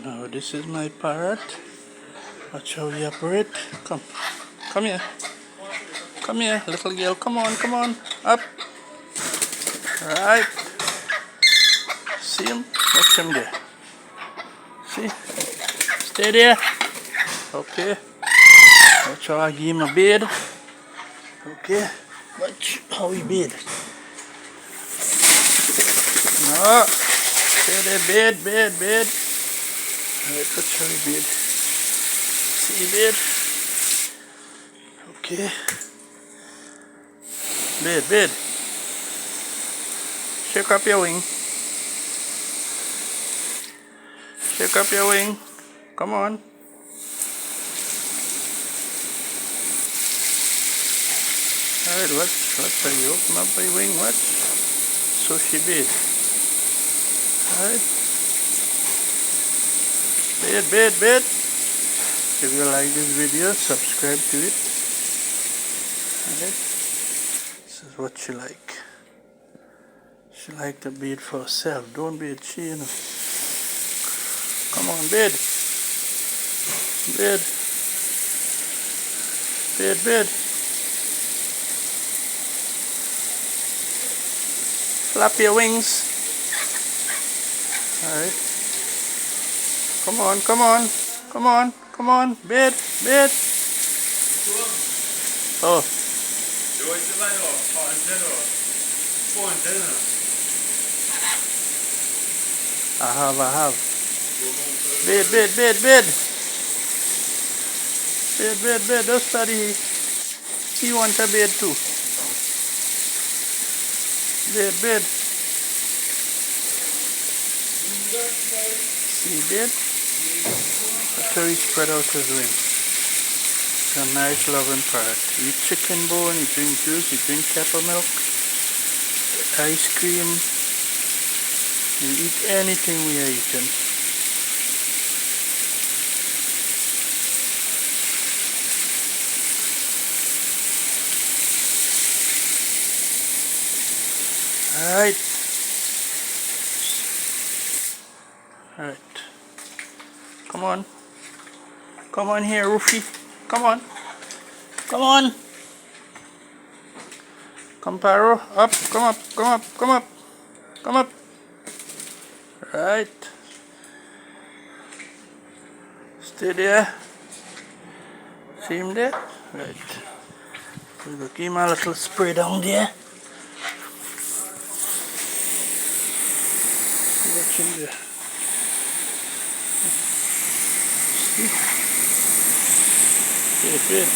Now this is my parrot. Watch how he operate. Come here. Come here, little girl. Come on. Up. Right. See him? Watch him there. See? Stay there. Okay. Watch how I give him a bed. Okay. Watch how he bed. No. Stay there, bed. Alright, watch how he bed. See bed? Okay. Bed. Shake up your wing. Shake up your wing. Come on. Alright, watch how you open up my wing, watch. So she bed. Alright. Bed. If you like this video, subscribe to it. Alright. This is what she like. She like to bed for herself. Don't bed she, you know. Come on, bed. Flap your wings. Alright. Come on. Bed. Oh. I have. Bed. Don't study. He wants a bed too. Bed. See bed? That's how he spread out his wings. It's a nice loving parrot. He eat chicken bone, he drink juice, he drink pepper milk, ice cream. He eat anything we are eating. Alright. Come on here, Roofy. Come on. Come, Parrot. Up. Come up. Right. Stay there. See him there? Right. We'll give him a little spray down there. Watch him there. See? Bed.